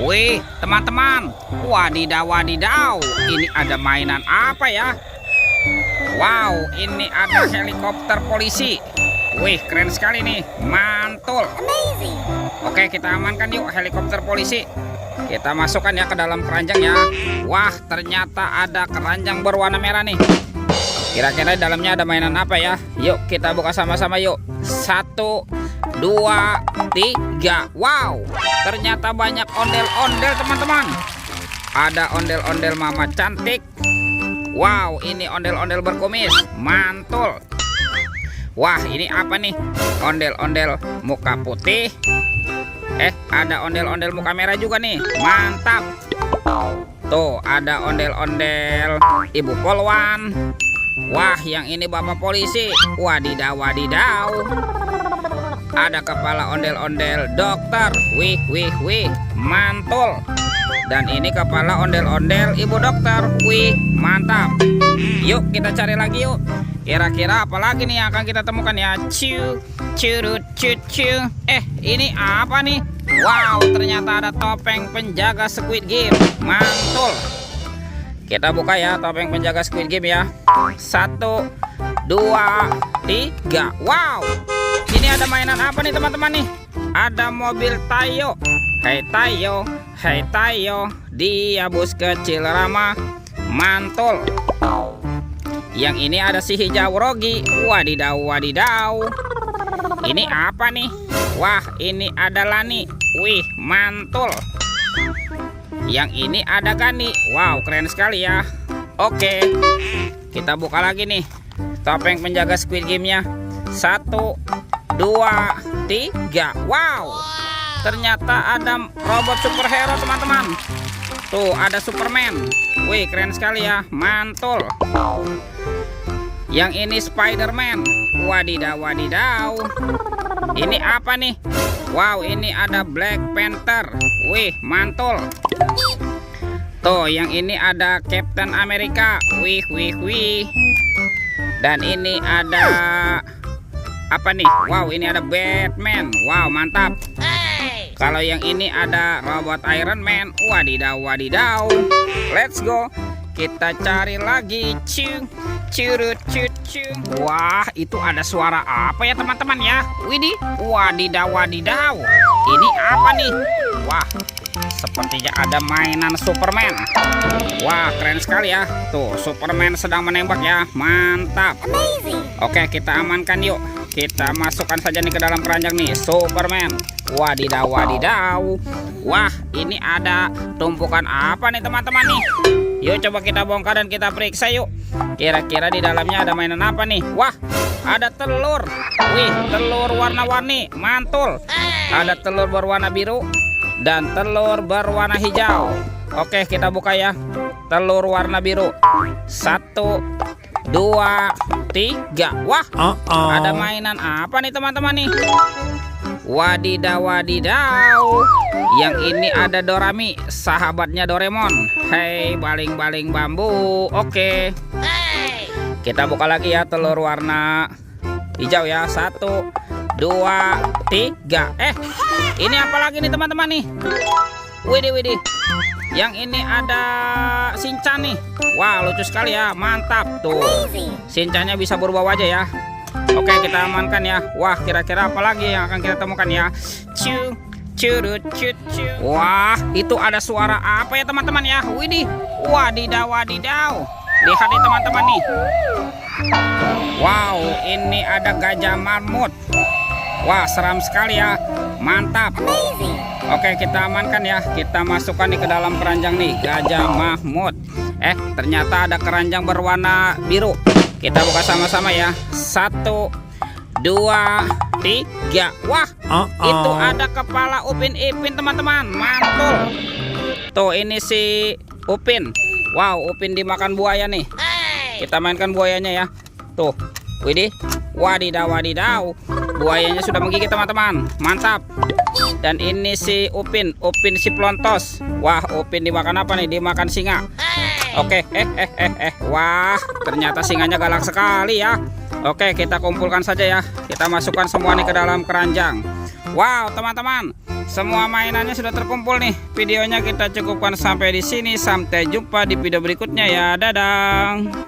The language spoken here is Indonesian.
Wih, teman-teman. Wadidaw, wadidaw. Ini ada mainan apa ya? Wow, ini ada helikopter polisi. Wih, keren sekali nih. Mantul. Amazing. Oke, kita amankan yuk helikopter polisi. Kita masukkan ya ke dalam keranjang ya. Wah, ternyata ada keranjang berwarna merah nih. Kira-kira di dalamnya ada mainan apa ya? Yuk, kita buka sama-sama yuk. 1, 2, 3. Wow, ternyata banyak ondel-ondel teman-teman. Ada ondel-ondel mama cantik. Wow, ini ondel-ondel berkumis. Mantul. Wah, ini apa nih? Ondel-ondel muka putih. Ada ondel-ondel muka merah juga nih. Mantap. Tuh, ada ondel-ondel ibu polwan. Wah, yang ini bapak polisi. Wadidaw, wadidaw. Ada kepala ondel-ondel dokter. Wih, wih, wih. Mantul. Dan ini kepala ondel-ondel ibu dokter. Wih, mantap. Yuk, kita cari lagi yuk. Kira-kira apa lagi nih yang akan kita temukan ya? Curut, cucu. Ini apa nih? Wow, ternyata ada topeng penjaga Squid Game. Mantul. Kita buka ya topeng penjaga Squid Game ya. 1, 2, 3. Wow, ini ada mainan apa nih teman-teman nih? Ada mobil Tayo. Hai Tayo, hai Tayo, dia bus kecil ramah. Mantul. Yang ini ada si hijau Rogi. Wadidaw, wadidaw. Ini apa nih? Wah, ini ada Lani. Wih, mantul. Yang ini ada Gani. Wow, keren sekali ya. Oke, kita buka lagi nih topeng penjaga Squid Game-nya. 1, 2, 3. Wow, ternyata ada robot superhero teman-teman. Tuh, ada Superman. Wih, keren sekali ya. Mantul. Yang ini Spider-Man. Wadidaw, wadidaw. Ini apa nih? Wow, ini ada Black Panther. Wih, mantul. Tuh, yang ini ada Captain America. Wih, wih, wih. Dan ini ada apa nih? Wow, ini ada Batman. Wow, mantap. Kalau yang ini ada robot Iron Man. Wadidaw, wadidaw. Let's go. Kita cari lagi. Curut, cucu. Wah, itu ada suara apa ya teman-teman ya? Widih, wadidaw, wadidaw. Ini apa nih? Wah, sepertinya ada mainan Superman. Wah, keren sekali ya. Tuh, Superman sedang menembak ya. Mantap. Amazing. Oke, kita amankan yuk. Kita masukkan saja nih ke dalam keranjang nih Superman. Wadidaw, wadidaw. Wah, ini ada tumpukan apa nih teman-teman nih? Yuk coba kita bongkar dan kita periksa yuk. Kira-kira di dalamnya ada mainan apa nih? Wah, ada telur. Wih, telur warna-warni. Mantul. Ada telur berwarna biru dan telur berwarna hijau. Oke, kita buka ya. Telur warna biru. 1, 2, 3. Wah, ada mainan apa nih teman-teman nih? Wadidaw, wadidaw. Yang ini ada Dorami, sahabatnya Doraemon. Hei, baling-baling bambu. Oke, kita buka lagi ya telur warna hijau ya. 1, 2, 3. Ini apa lagi nih teman-teman nih? Widih, widih. Yang ini ada Shinchan nih. Wah, lucu sekali ya. Mantap tuh. Shinchannya bisa berubah wajah ya. Oke, kita amankan ya. Wah, kira-kira apa lagi yang akan kita temukan ya? Curut, cucu. Wah, itu ada suara apa ya teman-teman ya? Widih, wadidaw, wadidaw. Lihat nih teman-teman nih. Wow, ini ada gajah marmut. Wah, seram sekali ya. Mantap. Oke, kita amankan ya. Kita masukkan nih ke dalam keranjang nih gajah Mahmud. Ternyata ada keranjang berwarna biru. Kita buka sama-sama ya. 1, 2, 3. Wah, itu ada kepala Upin Ipin teman-teman. Mantul. Tuh, ini si Upin. Wow, Upin dimakan buaya nih. Kita mainkan buayanya ya. Tuh, widih, wadidaw, wadidaw. Buayanya sudah menggigit teman-teman. Mantap. Dan ini si Upin si Plontos. Wah, Upin dimakan apa nih? Dimakan singa. Oke, wah, ternyata singanya galak sekali ya. Oke, kita kumpulkan saja ya. Kita masukkan semua nih ke dalam keranjang. Wow, teman-teman, semua mainannya sudah terkumpul nih. Videonya kita cukupkan sampai di sini. Sampai jumpa di video berikutnya ya. Dadah.